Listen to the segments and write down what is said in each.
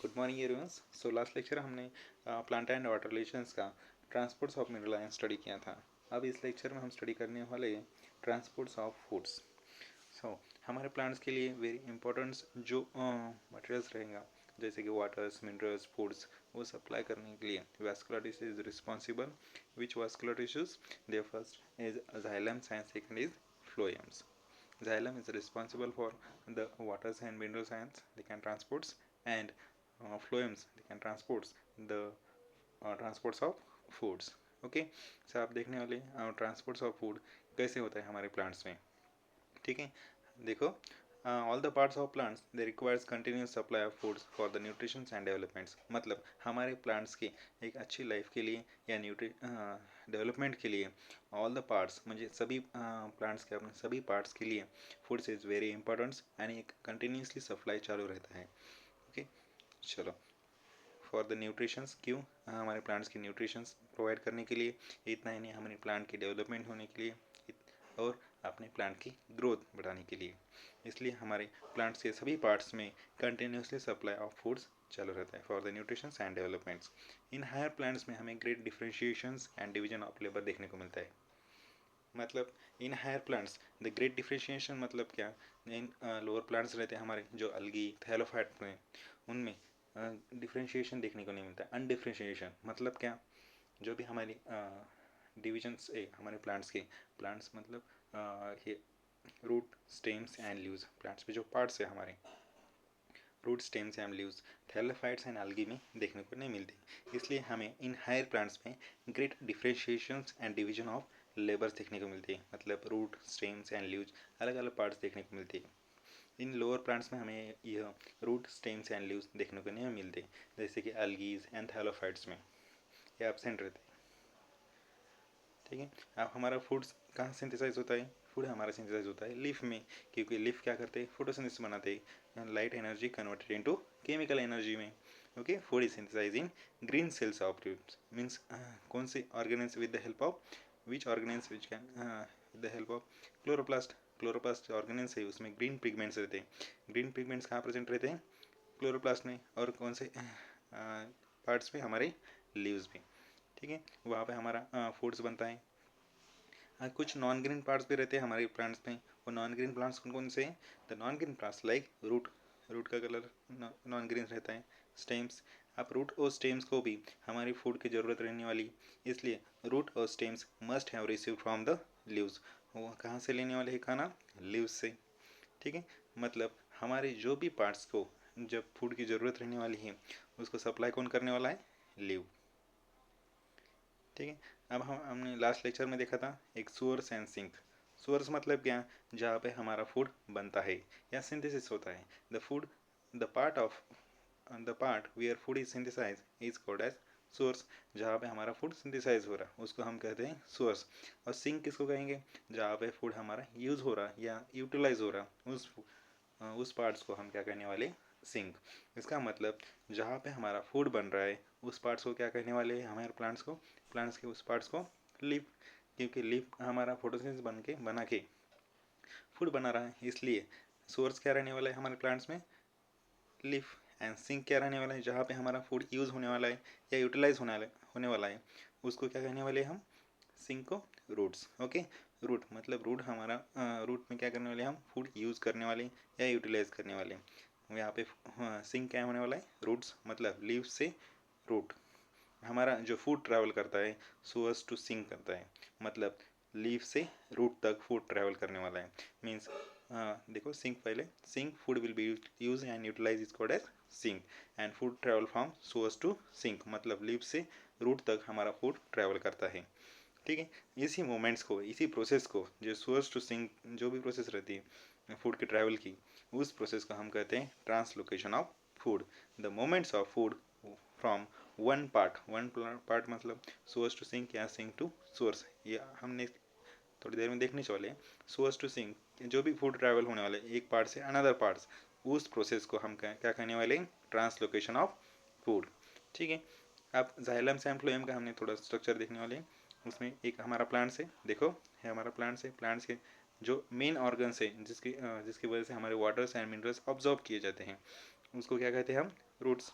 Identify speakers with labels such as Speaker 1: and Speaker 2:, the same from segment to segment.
Speaker 1: Good morning everyone. So last lecture हमने plant and water relations का transports of mineral ion study किया था। अब इस लेक्चर में हम स्टडी करने वाले ट्रांसपोर्ट्स ऑफ फूड्स। सो हमारे प्लांट्स के लिए वेरी इंपॉर्टेंट जो मटेरियल्स रहेगा जैसे कि वाटर्स मिनरल्स फूड्स वो सप्लाई करने के लिए vascular tissue is responsible. Which vascular tissues? They first is xylem and second is phloems. Xylem is responsible for the waters and mineral ions they can transport, and phloems they can transport the transports of foods. Okay so आप देखने वाले transports of food कैसे होता है हमारे plants में। ठीक है, देखो all the parts of plants they requires continuous supply of foods for the nutrition and developments. मतलब हमारे प्लांट्स की एक अच्छी लाइफ के लिए या डेवलपमेंट के लिए ऑल द पार्ट्स म्हणजे सभी प्लांट्स के अपने सभी पार्ट्स के लिए foods is very important and एक कंटिन्यूसली सप्लाई चालू रहता है। ओके चलो, फॉर द न्यूट्रिशंस क्यों? हमारे प्लांट्स की न्यूट्रिशंस प्रोवाइड करने के लिए, इतना ही नहीं हमारे प्लांट की डेवलपमेंट होने के लिए और अपने प्लांट की ग्रोथ बढ़ाने के लिए। इसलिए हमारे प्लांट्स के सभी पार्ट्स में कंटिन्यूसली सप्लाई ऑफ फूड्स चालू रहता है for the nutritions and developments. इन हायर प्लांट्स में हमें great differentiations and division of labour देखने को मिलता है। मतलब in higher plants the great differentiation मतलब क्या? इन लोअर प्लांट्स रहते हैं हमारे जो अलगी थैलोफाइट में, उनमें डिफ्रेंशिएशन देखने को नहीं मिलता। अनडिफ्रेंशिएशन मतलब क्या? जो भी हमारी डिविजन्स है हमारे प्लांट्स के, प्लांट्स मतलब ये root stems and leaves, plants पे जो पार्ट्स है हमारे root stems and leaves thallophytes and algae में देखने को नहीं मिलती। इसलिए हमें इन हायर प्लांट्स में great differentiations and division of labours देखने को मिलती है। मतलब रूट स्टेम्स एंड लीव्स अलग अलग पार्ट्स देखने को मिलती है। इन लोअर प्लांट्स में हमें यह रूट स्टेम्स एंड लीव्स देखने को नहीं मिलते, जैसे कि algae एंड थैलोफाइट्स में ये एब्सेंट रहते हैं। ठीक है, अब हमारा फूड्स कहाँ सिंथेसाइज होता है? फूड हमारा सिंथेसाइज होता है लीफ में, क्योंकि लीफ क्या करते हैं? फोटोसिंथेसिस बनाते हैं, light energy converted into chemical energy में। Okay, food is synthesise in green cells of leaves. Means कौन से organelles with the help of which organelles which can with the help of chloroplast. Chloroplast organelles है उसमें green pigments रहते हैं। Green pigments कहाँ present रहते हैं? Chloroplast में। और कौन से पार्ट्स में? हमारे लीव्स में। ठीक है, वहाँ पे हमारा फूड्स बनता है। कुछ नॉन ग्रीन प्लांट्स भी रहते हैं हमारे प्लांट्स में। वो नॉन ग्रीन प्लांट्स कौन कौन से हैं? The non green plants like root. Root का कलर नॉन ग्रीन रहता है। स्टेम्स, आप रूट और स्टेम्स को भी हमारी फूड की ज़रूरत रहने वाली, इसलिए रूट और stems must have receive from the leaves. वो कहाँ से लेने वाले हैं खाना? लीव्स से। ठीक है, मतलब हमारे जो भी पार्ट्स को जब फूड की ज़रूरत रहने वाली है उसको सप्लाई कौन करने वाला है? लीव। ठीक है, अब हमने लास्ट लेक्चर में देखा था एक सोर्स एंड सिंक। सोर्स मतलब क्या? जहाँ पे हमारा फूड बनता है या सिंथेसिस होता है। The food the part where food is synthesize is called as source. जहाँ पे हमारा फूड सिंथेसाइज हो रहा है उसको हम कहते हैं सोर्स। और सिंक किसको कहेंगे? जहाँ पे फूड हमारा यूज़ हो रहा है या यूटिलाइज हो रहा है उस पार्ट्स को हम क्या कहने वाले? सिंक। इसका मतलब जहाँ पे हमारा फूड बन रहा है उस पार्ट्स को क्या कहने वाले हैं हमारे प्लांट्स को? प्लांट्स के उस पार्ट्स को लीफ। क्योंकि लीफ हमारा फोटोसिंथेसिस बना के फूड बना रहा है, इसलिए सोर्स क्या रहने वाला है हमारे प्लांट्स में? लीफ। एंड सिंक क्या रहने वाला है? जहाँ पे हमारा फूड यूज़ होने वाला है या यूटिलाइज होने वाला है उसको क्या कहने वाले हम? सिंक को रूट्स। ओके, रूट मतलब रूट हमारा रूट में क्या करने वाले हम? फूड यूज़ करने वाले या यूटिलाइज करने वाले। यहाँ पे सिंक क्या होने वाला है? रूट्स। मतलब लीव से रूट हमारा जो फूड ट्रैवल करता है सोअर्स टू सिंक करता है। मतलब लीफ से रूट तक फूड ट्रैवल करने वाला है। मीन्स देखो सिंक, पहले sink food will be use and utilize is called as sink and food travel from source to sink. मतलब लीफ से रूट तक हमारा फूड ट्रैवल करता है। ठीक है, इसी मोमेंट्स को, इसी प्रोसेस को, जो सोर्स टू सिंक जो भी प्रोसेस रहती है फूड के ट्रैवल की, उस प्रोसेस को हम कहते हैं translocation of food. The moments of food from one part मतलब सोर्स टू सिंक या सिंक टू सोर्स, ये हमने थोड़ी देर में देखने वाले हैं। सोर्स टू सिंक जो भी फूड ट्रैवल होने वाले एक पार्ट से अनदर पार्ट्स, उस प्रोसेस को हम क्या कहने वाले हैं? Translocation of food. ठीक है, अब जाइलम से फ्लोएम का हमने थोड़ा स्ट्रक्चर देखने वाले हैं। उसमें एक हमारा प्लांट्स है, देखो है हमारा प्लांट्स है। प्लांट्स के जो मेन ऑर्गन्स है जिसकी वजह से हमारे वाटर्स एंड मिनरल्स ऑब्जॉर्व किए जाते हैं उसको क्या कहते हैं हम? Roots.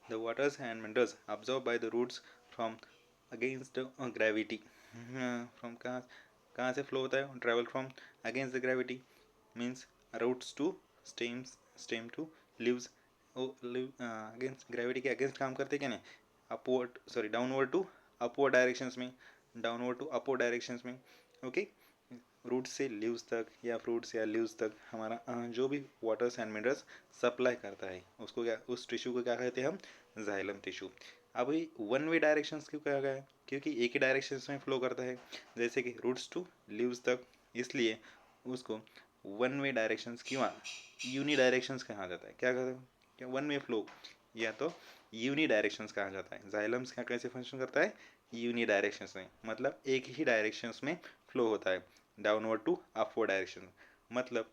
Speaker 1: The waters and minerals absorbed by the roots from against gravity. From कहाँ से फ्लो होता है? Travel from against the gravity, means roots to stems, stem to leaves, against gravity के अगेंस्ट काम करते क्या नहीं, upward sorry downward to upward directions में, डाउनवर्ड टू अपवर्ड डायरेक्शंस में। ओके, रूट से लीव्स तक या फ्रूट्स या लीव्स तक हमारा जो भी वाटर्स एंड मिनरल्स सप्लाई करता है उसको क्या, उस टिश्यू को क्या कहते हैं हम? Xylem tissue. अभी वन वे डायरेक्शंस क्यों कहा गया है? क्योंकि एक ही डायरेक्शंस में फ्लो करता है, जैसे कि रूट्स टू लीव्स तक, इसलिए उसको वन वे डायरेक्शंस क्यों यूनी डायरेक्शंस कहा जाता है। क्या कहते हैं? क्या वन वे फ्लो या तो यूनी डायरेक्शंस कहा जाता है। जाइलम्स क्या कैसे फंक्शन करता है? यूनी डायरेक्शंस में, मतलब एक ही डायरेक्शंस में फ्लो होता है, डाउनवर्ड टू अपवर्ड डायरेक्शन, मतलब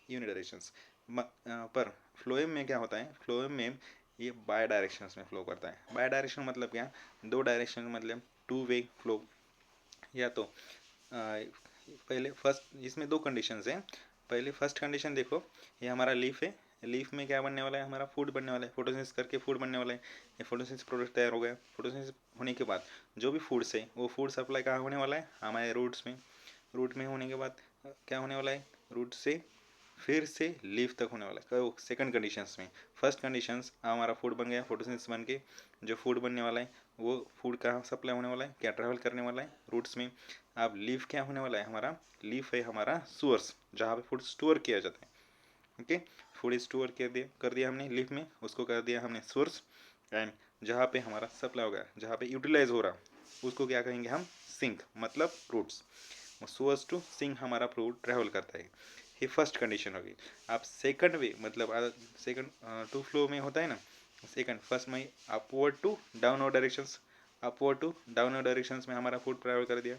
Speaker 1: यूनी डायरेक्शंस। पर फ्लोएम में क्या होता है? फ्लोएम में ये बाय डायरेक्शंस में फ्लो करता है। बाय डायरेक्शन मतलब क्या? दो डायरेक्शन, मतलब टू वे फ्लो। या तो पहले फर्स्ट, इसमें दो कंडीशंस हैं। पहले फर्स्ट कंडीशन देखो, ये हमारा लीफ है, लीफ में क्या बनने वाला है? हमारा फूड बनने वाला है, फोटोसिंथेसिस करके फूड बनने वाला है। ये फोटोसिंथेसिस प्रोडक्ट तैयार हो गया। फोटोसिंथेसिस होने के बाद जो भी फूड्स है वो फूड सप्लाई कहाँ होने वाला है? हमारे रूट्स में। रूट में होने के बाद क्या होने वाला है? रूट से फिर से लीफ तक होने वाला है। सेकंड कंडीशंस में, फर्स्ट कंडीशंस हमारा फूड बन गया, फोटोसिंथेसिस बन के जो फूड बनने वाला है वो फूड कहाँ सप्लाई होने वाला है? क्या ट्रैवल करने वाला है? रूट्स में। अब लीफ क्या होने वाला है? हमारा लीफ है हमारा सोर्स, जहाँ पे फूड स्टोर किया जाता है। ओके, फूड स्टोर कर दिया हमने लीफ में, उसको कर दिया हमने सोर्स। एंड जहाँ पे हमारा सप्लाई होगा, जहाँ पे यूटिलाइज हो रहा, उसको क्या कहेंगे हम? सिंक, मतलब रूट्स। सोर्स टू सिंक हमारा फ्लूइड ट्रैवल करता है। ये फर्स्ट कंडीशन होगी। आप सेकंड वे, मतलब सेकंड टू फ्लो में होता है ना, सेकंड फर्स्ट में upward to downward directions, upward to downward directions में हमारा फूड ट्रैवल कर दिया।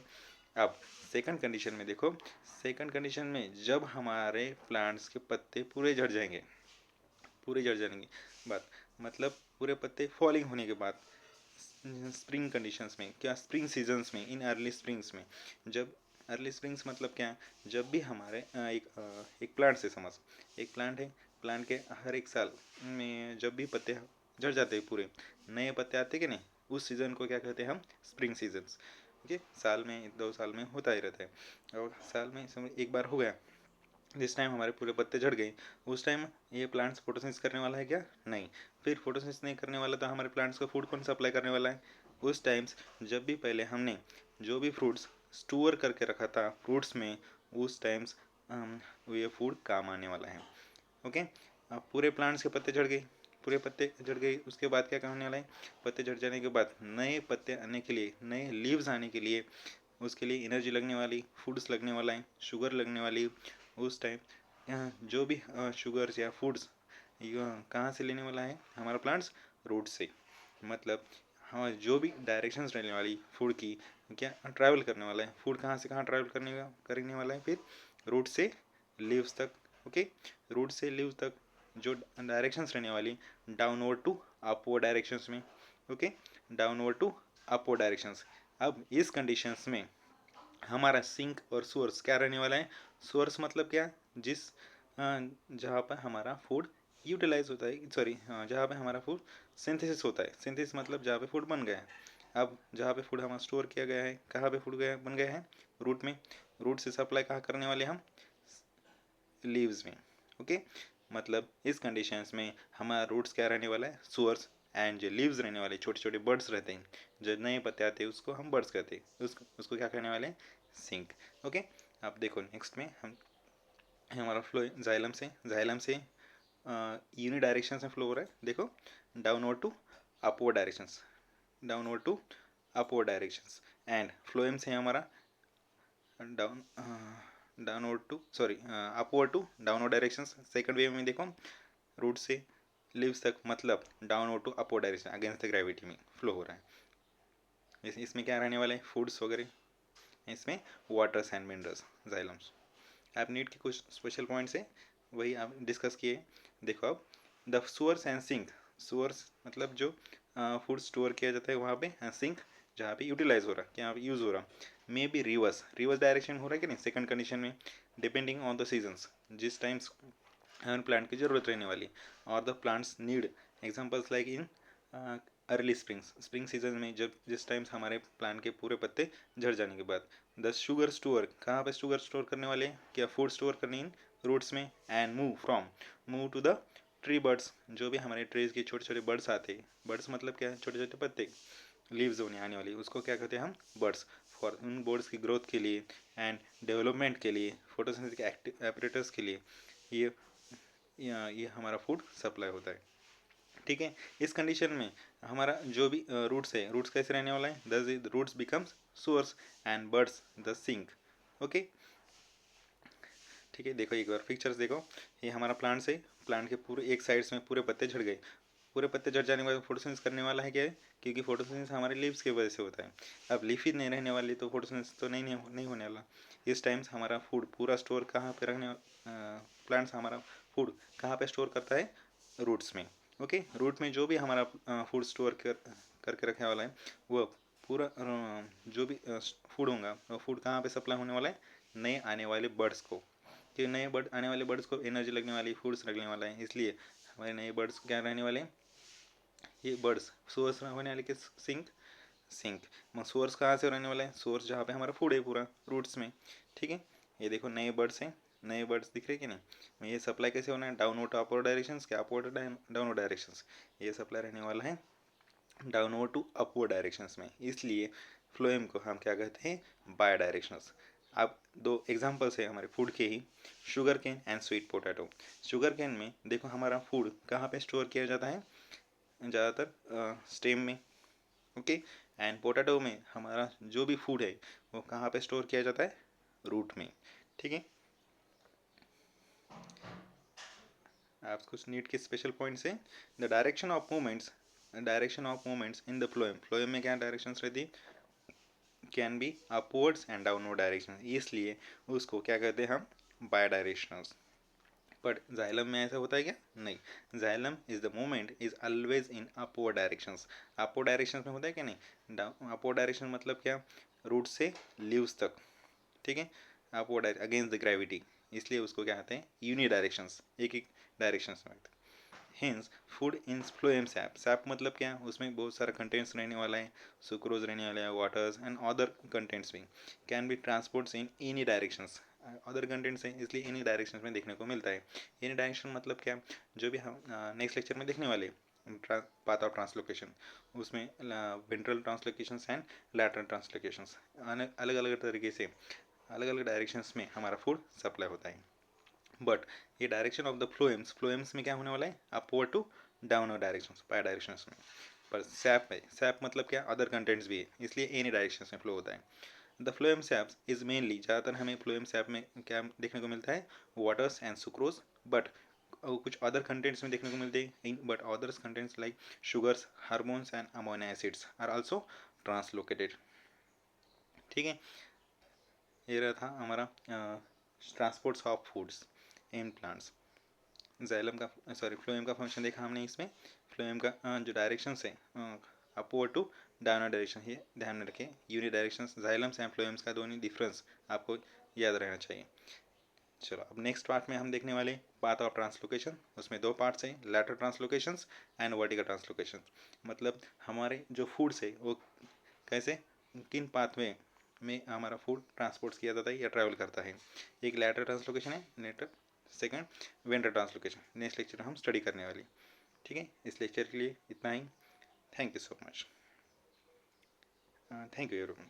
Speaker 1: अब सेकंड कंडीशन में देखो, सेकंड कंडीशन में जब हमारे प्लांट्स के पत्ते पूरे झड़ जाएंगे, पूरे झड़ जाएंगे बात, मतलब पूरे पत्ते फॉलिंग होने के बाद, स्प्रिंग कंडीशंस में, क्या स्प्रिंग सीजन्स में, इन अर्ली स्प्रिंग्स में, जब अर्ली स्प्रिंग्स मतलब क्या है? जब भी हमारे एक प्लांट से समझ, एक प्लांट है, प्लांट के हर एक साल में जब भी पत्ते झड़ जाते हैं, पूरे नए पत्ते आते कि नहीं, उस सीज़न को क्या कहते हैं हम? Spring seasons. ओके, साल में 2 साल में होता ही रहता है, और साल में समझ एक बार हो गया, जिस टाइम हमारे पूरे पत्ते झड़ गए, उस टाइम ये प्लांट्स फोटोसिंथेसिस करने वाला है क्या? नहीं। फिर फोटोसिंथेसिस नहीं करने वाला तो हमारे प्लांट्स को फूड कौन सप्लाई करने वाला है? उस टाइम्स जब भी पहले हमने जो भी फ्रूट्स स्टोर करके रखा था फ्रूट्स में, उस टाइम्स ये फूड काम आने वाला है। ओके, अब पूरे प्लांट्स के पत्ते झड़ गए, पूरे पत्ते झड़ गए, उसके बाद क्या होने वाला है? पत्ते झड़ जाने के बाद नए पत्ते आने के लिए, नए लीव्स आने के लिए, उसके लिए एनर्जी लगने वाली, फूड्स लगने वाला है, शुगर लगने वाली। उस टाइम जो भी शुगर्स या फूड्स कहाँ से लेने वाला है हमारा प्लांट्स? रूट से। मतलब हाँ, जो भी डायरेक्शंस रहने वाली फूड की, क्या ट्रैवल करने वाला है फूड, कहाँ से कहाँ ट्रैवल करने वाला है? फिर रूट से लीव्स तक। ओके, रूट से लीव्स तक जो डायरेक्शंस रहने वाली, डाउनवर्ड टू अपवर्ड डायरेक्शंस में। Okay, downward to upward directions. अब इस कंडीशंस में हमारा सिंक और सोर्स क्या रहने वाला है? सोर्स मतलब क्या? जिस जहाँ पर हमारा फूड यूटिलाइज होता है, सॉरी जहाँ पे हमारा फूड सिंथेसिस होता है, सिंथेसिस मतलब जहाँ पे फूड बन गया है। अब जहाँ पे फूड हमारा स्टोर किया गया है, कहाँ पे फूड गया बन गया है? रूट में। रूट से सप्लाई कहाँ करने वाले हम? लीव्स में। ओके, मतलब इस कंडीशंस में हमारा रूट्स क्या रहने वाला है? सोर्स। एंड जो लीव्स रहने वाले छोटे छोटे बर्ड्स रहते हैं, जो नए पत्ते आते हैं, उसको हम बर्ड्स कहते हैं, उसको क्या कहने वाले हैं? सिंक। ओके, अब देखो नेक्स्ट में हम हमारा फ्लो जाइलम से यूनि डायरेक्शन में फ्लो हो रहा है। देखो, downward to upward directions, downward to upward directions. And phloem से हमारा down downward to sorry upward to downward directions. Second way में देखो, रूट से लीव्स तक, मतलब downward to upward direction against the gravity में फ्लो हो रहा है। इसमें क्या रहने वाला है? फूड्स वगैरह, इसमें वाटर्स एंड मिनरल्स, जाइलम्स। आप नीट के कुछ स्पेशल पॉइंट्स है, वही आप डिस्कस किए। देखो अब, the source and sink, source मतलब जो फूड स्टोर किया जाता है वहाँ पे, सिंक जहाँ पे यूटिलाइज हो रहा, क्या यूज़ हो रहा, may be reverse, reverse direction हो रहा है कि नहीं सेकंड कंडीशन में, डिपेंडिंग ऑन द सीजन्स। जिस टाइम्स हमें प्लांट की ज़रूरत रहने वाली, और the plants need examples like in early spring season में, जब जिस टाइम हमारे प्लांट के पूरे पत्ते झड़ जाने के बाद। द शुगर स्टोर, कहाँ पे शुगर स्टोर करने वाले हैं, क्या फूड स्टोर करनी इन रूट्स में। And move to the tree birds, जो भी हमारे ट्रीज के छोटे छोटे बर्ड्स आते हैं, बर्ड्स मतलब क्या है, छोटे छोटे पत्ते, लीव्स होने आने वाली, उसको क्या कहते हैं हम, बर्ड्स। फॉर उन बर्ड्स की ग्रोथ के लिए एंड डेवलपमेंट के लिए, फोटोसिंथेटिक एपरेटस के लिए ये ये हमारा फूड सप्लाई होता है। ठीक है, इस कंडीशन में हमारा जो भी रूट्स है, रूट्स कैसे रहने वाला है, the roots becomes source and birds the sink. Okay, ठीक है, देखो एक बार पिक्चर्स देखो, ये हमारा प्लांट्स है, प्लांट के पूरे एक साइड्स में पूरे पत्ते झड़ गए, पूरे पत्ते झड़ जाने के बाद फोटोसिंथेसिस करने वाला है क्या है, क्योंकि फोटोसिंथेसिस हमारे लीव्स की वजह से होता है। अब लीफ ही नहीं रहने वाली तो फोटोसिंथेसिस तो नहीं होने वाला। इस टाइम हमारा फूड पूरा स्टोर कहाँ पे रखने, प्लांट्स हमारा फूड कहाँ पे स्टोर करता है, रूट्स में। ओके, रूट में जो भी हमारा फूड स्टोर करके रखने वाला है, वो पूरा जो भी फूड होगा वो फूड कहाँ पे सप्लाई होने वाला है, नए आने वाले बर्ड्स को, कि नए बर्ड आने वाले बर्ड्स को एनर्जी लगने वाली, फूड्स लगने वाला है, इसलिए हमारे नए बर्ड्स क्या रहने वाले हैं, ये बर्ड्स सोर्स होने वाले के सिंक मग सोर्स कहाँ से रहने वाला है, सोर्स जहाँ पे हमारा फूड है पूरा रूट्स में। ठीक है, ये देखो नए बर्ड्स हैं, नए बर्ड्स दिख रहे कि नहीं, ये सप्लाई कैसे होना है, डाउनवर्ड टू अपवर्ड डायरेक्शंस, क्या अपवर्ड डाउनवर्ड डायरेक्शंस, ये सप्लाई रहने वाला है डाउनवर्ड टू अपवर्ड डायरेक्शंस में, इसलिए फ्लोएम को हम क्या कहते हैं, बाय डायरेक्शंस। अब दो एग्जांपल्स है हमारे फूड के ही, sugarcane and sweet potato. Sugarcane में देखो हमारा फूड कहाँ पे स्टोर किया जाता है, ज़्यादातर स्टेम में। ओके, एंड पोटैटो में हमारा जो भी फूड है वो कहाँ पे स्टोर किया जाता है, रूट में। ठीक है, आप कुछ नीट के स्पेशल पॉइंट्स हैं, the direction of movements in the phloem, phloem में क्या डायरेक्शंस रहती है, can be upwards and downward direction, इसलिए उसको क्या कहते हैं हम, बाय डायरेक्शनल्स। बट जाइलम में ऐसा होता है क्या, नहीं, xylem is the movement is always in upward directions. Upward directions में होता है क्या, नहीं, अपवर्ड डायरेक्शन मतलब क्या, रूट से लीव्स तक। ठीक है, अपवर्ड अगेंस्ट द ग्रेविटी, इसलिए उसको क्या कहते हैं, यूनि डायरेक्शंस, एक एक डायरेक्शंस में। Hints food in phloem SAP, SAP मतलब क्या, उसमें बहुत सारा कंटेंट्स रहने वाला है, सुक्रोज रहने वाला है, वाटर्स एंड अदर कंटेंट्स भी, can be transports in any directions, other contents हैं इसलिए एनी डायरेक्शंस में देखने को मिलता है। एनी डायरेक्शन मतलब क्या, जो भी हम नेक्स्ट लेक्चर में देखने वाले पाथ ऑफ ट्रांसलोकेशन, उसमें वेंट्रल ट्रांसलोकेशंस एंड लैटरल ट्रांसलोकेशंस, अलग अलग तरीके से अलग अलग डायरेक्शंस में हमारा फूड सप्लाई होता है। बट ये डायरेक्शन ऑफ द फ्लोएम्स में क्या होने वाला है, upward to downward direction, bidirections में। पर सैप है, सैप मतलब क्या, अदर कंटेंट्स भी है, इसलिए एनी डायरेक्शंस में फ्लो होता है। द फ्लोएम सैप्स इज मेनली, ज़्यादातर हमें फ्लोएम सैप में क्या देखने को मिलता है, वाटर्स एंड सुक्रोज, बट कुछ अदर कंटेंट्स में देखने को मिलते हैं, but others contents like sugars, hormones and amino acids are also translocated. ठीक है, ये रहा था हमारा transports of foods in plants. Xylem का फ्लोएम का फंक्शन देखा हमने इसमें, फ्लोएम का जो डायरेक्शंस है अपवर्ड टू डाउनवर्ड डायरेक्शन, ये ध्यान में रखें, यूनि डायरेक्शंस जाइलम्स एंड फ्लोएम्स का दोनों डिफरेंस आपको याद रहना चाहिए। चलो अब नेक्स्ट पार्ट में हम देखने वाले पाथ ऑफ ट्रांसलोकेशन, उसमें दो पार्ट्स हैं, लैटरल ट्रांसलोकेशंस एंड वर्टिकल ट्रांसलोकेशन, मतलब हमारे जो फूड्स है वो कैसे, किन पाथवे में हमारा फूड ट्रांसपोर्ट किया जाता है या ट्रैवल करता है। एक लैटरल ट्रांसलोकेशन है, नेटर second ventral translocation, next lecture हम स्टडी करने वाली। ठीक है, इस लेक्चर के लिए इतना ही, thank you so much, thank you everyone.